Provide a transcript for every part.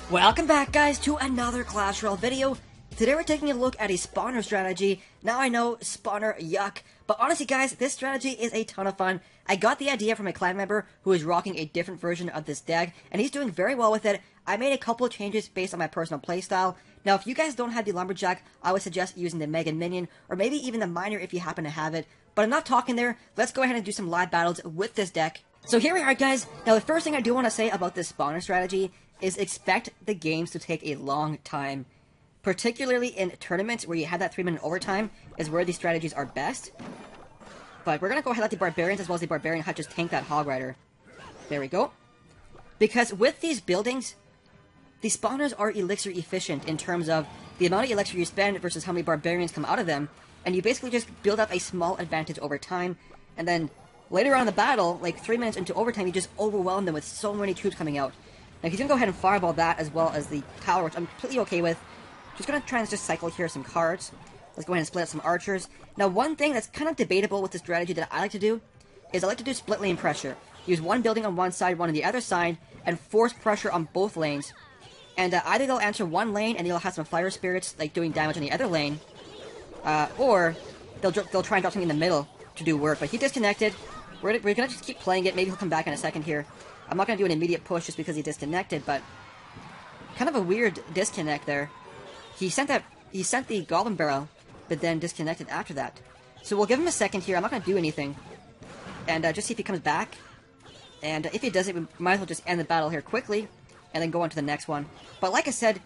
Welcome back, guys, to another Clash Royale video. Today we're taking a look at a spawner strategy. Now I know, spawner, yuck. But honestly, guys, this strategy is a ton of fun. I got the idea from a clan member who is rocking a different version of this deck, and he's doing very well with it. I made a couple of changes based on my personal playstyle. Now, if you guys don't have the Lumberjack, I would suggest using the Mega Minion, or maybe even the Miner if you happen to have it. But I'm not talking there. Let's go ahead and do some live battles with this deck. So here we are, guys. Now, the first thing I do want to say about this spawner strategy is expect the games to take a long time. Particularly in tournaments where you have that 3-minute overtime is where these strategies are best. But we're going to go ahead and let the Barbarians as well as the Barbarian Hut just tank that Hog Rider. There we go. Because with these buildings, the spawners are elixir efficient in terms of the amount of elixir you spend versus how many Barbarians come out of them. And you basically just build up a small advantage over time. And then later on in the battle, like 3 minutes into overtime, you just overwhelm them with so many troops coming out. Now he's going to go ahead and fireball that as well as the tower, which I'm completely okay with. Just going to try and just cycle here some cards. Let's go ahead and split up some archers. Now one thing that's kind of debatable with this strategy that I like to do is I like to do split lane pressure. Use one building on one side, one on the other side, and force pressure on both lanes. And either they'll answer one lane and they'll have some fire spirits like doing damage on the other lane, or they'll try and drop something in the middle to do work. But he disconnected. We're going to just keep playing it. Maybe he'll come back in a second here. I'm not going to do an immediate push just because he disconnected, but kind of a weird disconnect there. He sent the Goblin Barrel, but then disconnected after that. So we'll give him a second here. I'm not going to do anything. And just see if he comes back. And if he doesn't, we might as well just end the battle here quickly, and then go on to the next one. But like I said,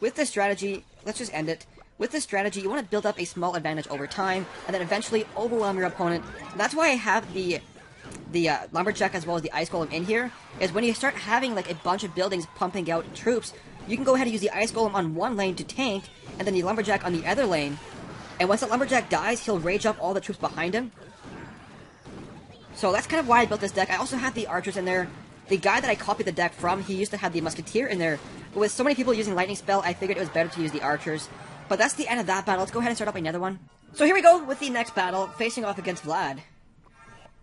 with this strategy, let's just end it. With this strategy, you want to build up a small advantage over time, and then eventually overwhelm your opponent. And that's why I have the Lumberjack as well as the Ice Golem in here, is when you start having like a bunch of buildings pumping out troops, you can go ahead and use the Ice Golem on one lane to tank, and then the Lumberjack on the other lane. And once the Lumberjack dies, he'll rage up all the troops behind him. So that's kind of why I built this deck. I also have the archers in there. The guy that I copied the deck from, he used to have the Musketeer in there. But with so many people using Lightning Spell, I figured it was better to use the archers. But that's the end of that battle. Let's go ahead and start up another one. So here we go with the next battle, facing off against Vlad.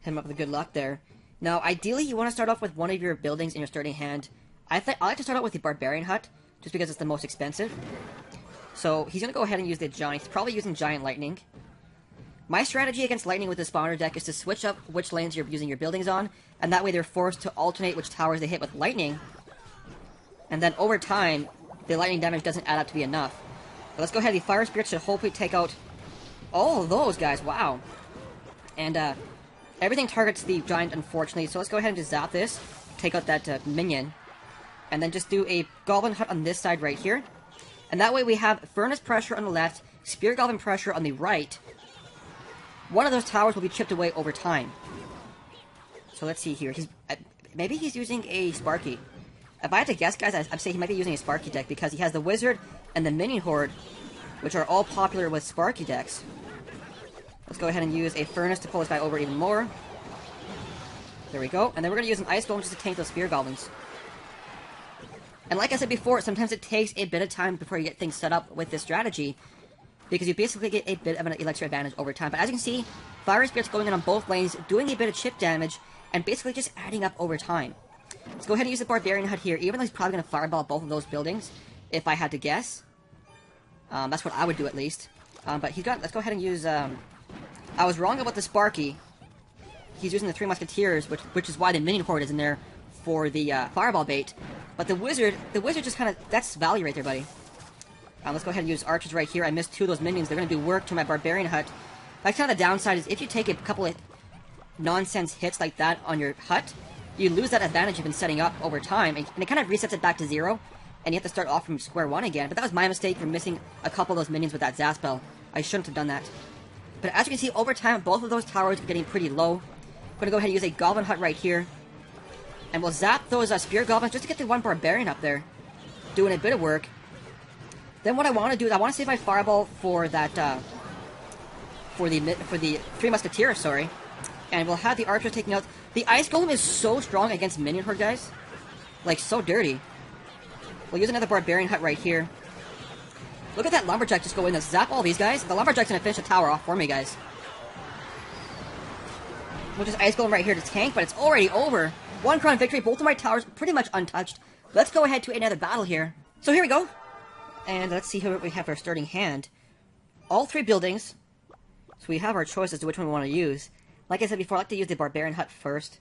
Hit him up with good luck there. Now, ideally, you want to start off with one of your buildings in your starting hand. I like to start out with the Barbarian Hut, just because it's the most expensive. So he's going to go ahead and use the Giant. He's probably using Giant Lightning. My strategy against Lightning with the spawner deck is to switch up which lanes you're using your buildings on, and that way they're forced to alternate which towers they hit with Lightning. And then over time, the Lightning damage doesn't add up to be enough. But let's go ahead. The Fire Spirits should hopefully take out all of those guys. Wow. And everything targets the Giant, unfortunately. So let's go ahead and just zap this, take out that minion, and then just do a Goblin Hut on this side right here. And that way we have Furnace Pressure on the left, Spear Goblin Pressure on the right. One of those towers will be chipped away over time. So let's see here. Maybe he's using a Sparky. If I had to guess, guys, I'd say he might be using a Sparky deck because he has the Wizard and the Minion Horde, which are all popular with Sparky decks. Let's go ahead and use a Furnace to pull this guy over even more. There we go. And then we're going to use an Ice Golem just to tank those Spear Goblins. And like I said before, sometimes it takes a bit of time before you get things set up with this strategy, because you basically get a bit of an elixir advantage over time. But as you can see, Fire Spirit's going in on both lanes, doing a bit of chip damage, and basically just adding up over time. Let's go ahead and use the Barbarian Hut here, even though he's probably going to fireball both of those buildings, if I had to guess. That's what I would do at least. But let's go ahead and use, I was wrong about the Sparky. He's using the 3 Musketeers, which is why the Minion Horde is in there for the fireball bait. But the Wizard just kind of, that's value right there, buddy. Let's go ahead and use archers right here. I missed 2 of those minions. They're going to do work to my Barbarian Hut. That's kind of the downside, is if you take a couple of nonsense hits like that on your hut, you lose that advantage you've been setting up over time, and it kind of resets it back to 0, and you have to start off from square one again. But that was my mistake for missing a couple of those minions with that Zap spell. I shouldn't have done that. But as you can see, over time, both of those towers are getting pretty low. I'm going to go ahead and use a Goblin Hut right here. And we'll zap those Spear Goblins just to get the one Barbarian up there, doing a bit of work. Then what I want to do is I want to save my Fireball for that, for the 3 Musketeers, sorry. And we'll have the Archers taking out. The Ice Golem is so strong against Minion Horde, guys. Like, so dirty. We'll use another Barbarian Hut right here. Look at that Lumberjack just go in and zap all these guys. The Lumberjack's going to finish the tower off for me, guys. We'll just Ice Golem right here to tank, but it's already over. 1 crown victory, both of my towers pretty much untouched. Let's go ahead to another battle here. So here we go. And let's see what we have for our starting hand. All 3 buildings. So we have our choice as to which one we want to use. Like I said before, I like to use the Barbarian Hut first.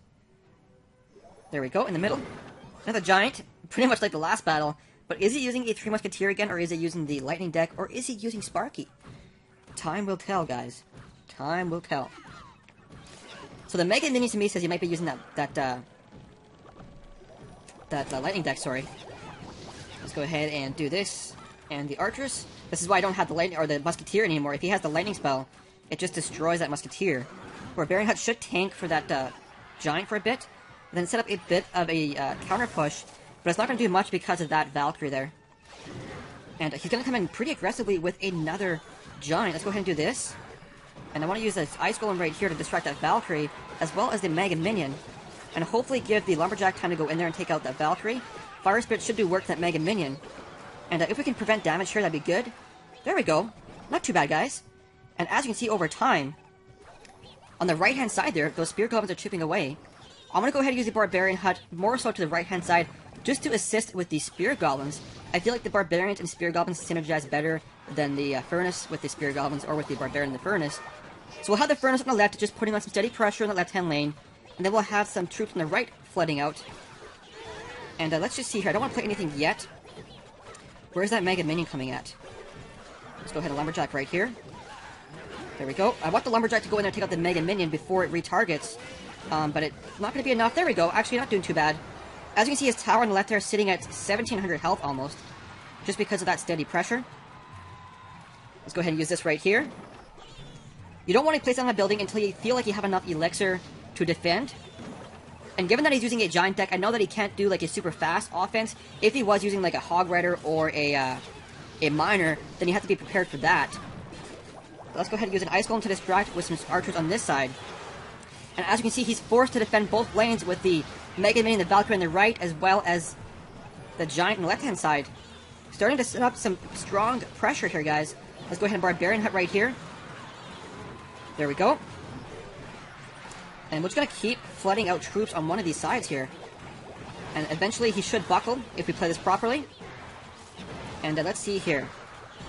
There we go, in the middle. Another Giant, pretty much like the last battle. But is he using a 3 Musketeer again, or is he using the Lightning deck, or is he using Sparky? Time will tell, guys. Time will tell. So the Mega Minion to me says he might be using that Lightning deck, sorry. Let's go ahead and do this. And the Archers. This is why I don't have the Lightning or the Musketeer anymore. If he has the Lightning spell, it just destroys that Musketeer. Barbarian Hut should tank for that Giant for a bit, and then set up a bit of a counter push, but it's not going to do much because of that Valkyrie there. And he's going to come in pretty aggressively with another Giant. Let's go ahead and do this. And I want to use this Ice Golem right here to distract that Valkyrie, as well as the Mega Minion, and hopefully give the Lumberjack time to go in there and take out that Valkyrie. Fire Spirit should do work to that Mega Minion. And if we can prevent damage here, that'd be good. There we go. Not too bad, guys. And as you can see over time, on the right-hand side there, those Spear Goblins are chipping away. I'm going to go ahead and use the Barbarian Hut more so to the right-hand side, just to assist with the Spear Goblins. I feel like the Barbarians and Spear Goblins synergize better than the Furnace with the Spear Goblins, or with the Barbarian and the Furnace. So we'll have the Furnace on the left, just putting on some steady pressure on the left-hand lane, and then we'll have some troops on the right flooding out. And let's just see here. I don't want to play anything yet. Where's that Mega Minion coming at? Let's go ahead and Lumberjack right here. There we go. I want the Lumberjack to go in there and take out the Mega Minion before it retargets. But it's not going to be enough. There we go. Actually, not doing too bad. As you can see, his tower on the left there is sitting at 1,700 health almost, just because of that steady pressure. Let's go ahead and use this right here. You don't want to place it on a building until you feel like you have enough elixir to defend. And given that he's using a Giant deck, I know that he can't do like a super fast offense. If he was using like a Hog Rider or a Miner, then you have to be prepared for that. But let's go ahead and use an Ice Golem to distract with some Archers on this side. And as you can see, he's forced to defend both lanes with the Mega Minion and the Valkyrie on the right, as well as the Giant on the left-hand side. Starting to set up some strong pressure here, guys. Let's go ahead and Barbarian Hut right here. There we go. And we're just going to keep flooding out troops on one of these sides here. And eventually he should buckle if we play this properly. And let's see here.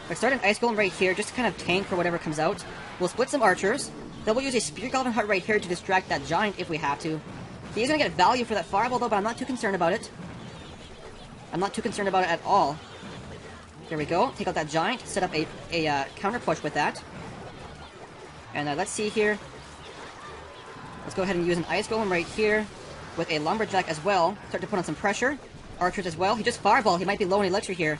Let's start an Ice Golem right here just to kind of tank for whatever comes out. We'll split some Archers. Then we'll use a Spear Goblin Hut right here to distract that Giant if we have to. He's going to get value for that Fireball though, but I'm not too concerned about it. I'm not too concerned about it at all. There we go. Take out that Giant. Set up a counter push with that. And let's see here. Let's go ahead and use an Ice Golem right here with a Lumberjack as well. Start to put on some pressure. Archers as well. He just Fireball. He might be low in Elixir here.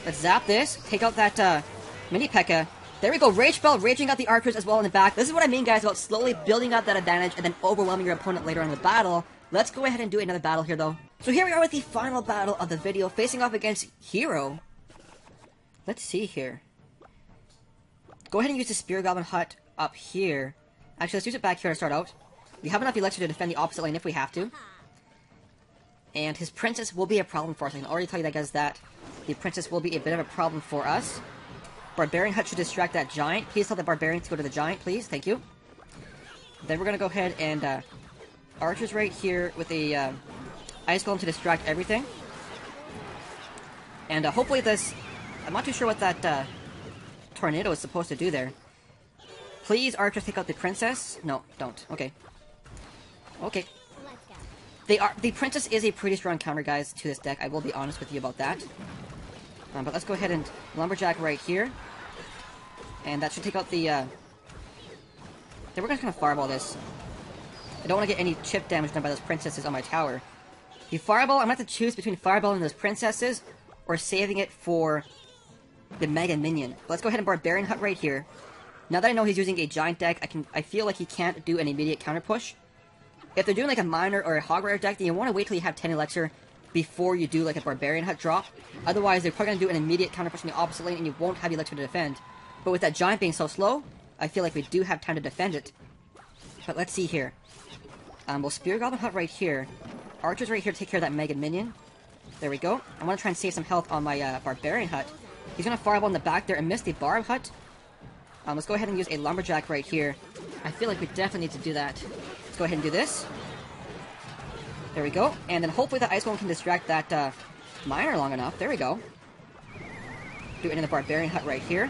Let's zap this. Take out that Mini P.E.K.K.A. There we go. Rage Spell, raging out the Archers as well in the back. This is what I mean, guys, about slowly building up that advantage and then overwhelming your opponent later on in the battle. Let's go ahead and do another battle here, though. So here we are with the final battle of the video, facing off against Hero. Let's see here. Go ahead and use the Spear Goblin Hut up here. Actually, let's use it back here to start out. We have enough Elixir to defend the opposite lane if we have to. And his Princess will be a problem for us. I can already tell you that, guys, that the Princess will be a bit of a problem for us. Barbarian Hut should distract that Giant. Please tell the Barbarian to go to the Giant, please. Thank you. Then we're going to go ahead and Archers right here with a Ice Golem to distract everything. And hopefully this... I'm not too sure what that Tornado is supposed to do there. Please, Archers, take out the Princess. No, don't. Okay. Okay. The Princess is a pretty strong counter, guys, to this deck. I will be honest with you about that. But let's go ahead and Lumberjack right here. And that should take out the... Then we're going to kind of Fireball this. I don't want to get any chip damage done by those Princesses on my tower. The Fireball, I'm going to have to choose between Fireballing those Princesses or saving it for the Mega Minion. But let's go ahead and Barbarian Hut right here. Now that I know he's using a Giant deck, I feel like he can't do an immediate counter push. If they're doing like a Miner or a Hog Rider deck, then you want to wait till you have 10 Elixir before you do like a Barbarian Hut drop. Otherwise, they're probably going to do an immediate counter push in the opposite lane and you won't have Elixir to defend. But with that Giant being so slow, I feel like we do have time to defend it. But let's see here. We'll Spear Goblin Hut right here. Archers right here to take care of that Mega Minion. There we go. I want to try and save some health on my Barbarian Hut. He's going to Fireball in the back there and miss the Barb Hut. Let's go ahead and use a Lumberjack right here. I feel like we definitely need to do that. Let's go ahead and do this. There we go. And then hopefully the Ice Golem can distract that Miner long enough. There we go. Do it in the Barbarian Hut right here.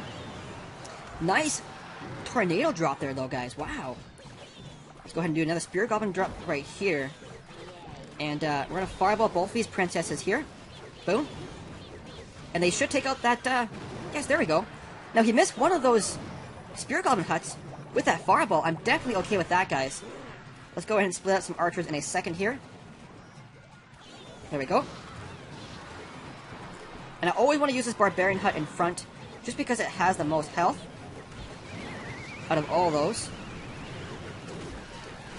Nice tornado drop there, though, guys. Wow. Let's go ahead and do another Spear Goblin drop right here. And we're going to fireball both of these princesses here. Boom. And they should take out that, yes, there we go. Now, he missed one of those Spear Goblin Huts with that fireball. I'm definitely okay with that, guys. Let's go ahead and split out some archers in a second here. There we go. And I always want to use this Barbarian Hut in front, just because it has the most health out of all those.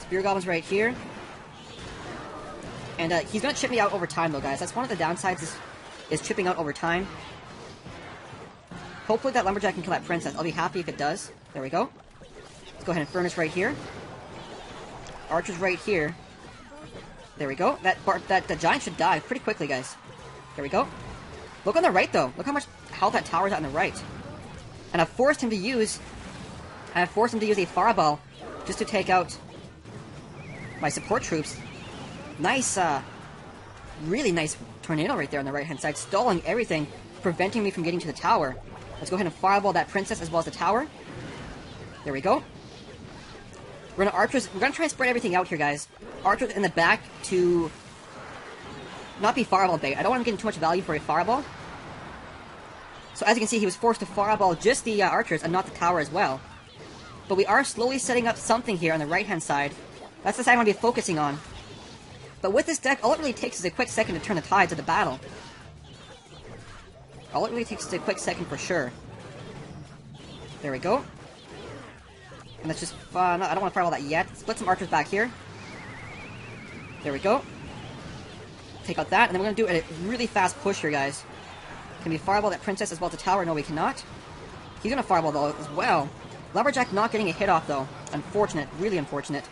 Spear Goblins right here. And he's going to chip me out over time, though, guys. That's one of the downsides, is chipping out over time. Hopefully that Lumberjack can kill that Princess. I'll be happy if it does. There we go. Let's go ahead and Furnace right here. Archers right here. There we go. That Giant should die pretty quickly, guys. There we go. Look on the right, though. Look how much health that tower's at on the right. And I've forced him to use a fireball just to take out my support troops. Nice, really nice tornado right there on the right-hand side, stalling everything, preventing me from getting to the tower. Let's go ahead and fireball that princess as well as the tower. There we go. We're gonna try and spread everything out here, guys. Archers in the back to not be fireball bait. I don't want him getting too much value for a fireball. So as you can see, he was forced to fireball just the archers and not the tower as well. But we are slowly setting up something here on the right-hand side. That's the side I'm going to be focusing on. But with this deck, all it really takes is a quick second to turn the tides of the battle. All it really takes is a quick second for sure. There we go. And that's just fun. I don't want to fireball that yet. Split some archers back here. There we go. Take out that, and then we're going to do a really fast push here, guys. Can we fireball that princess as well as the tower? No, we cannot. He's going to fireball, though, as well. Lumberjack not getting a hit off, though. Unfortunate. Really unfortunate.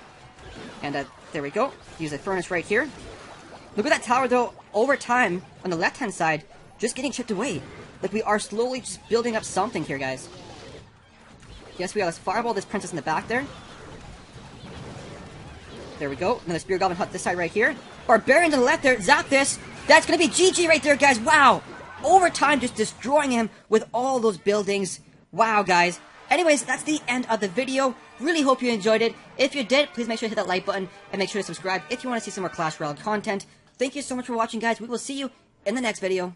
And there we go. Use a furnace right here. Look at that tower, though, over time, on the left-hand side, just getting chipped away. Like, we are slowly just building up something here, guys. Yes, we are. Let's fireball this princess in the back there. There we go. Another Spear Goblin Hut this side right here. Barbarian to the left there. Zap this. That's going to be GG right there, guys. Wow. Overtime just destroying him with all those buildings. Wow, guys. Anyways, that's the end of the video. Really hope you enjoyed it. If you did, please make sure to hit that like button and make sure to subscribe if you want to see some more Clash Royale content. Thank you so much for watching, guys. We will see you in the next video.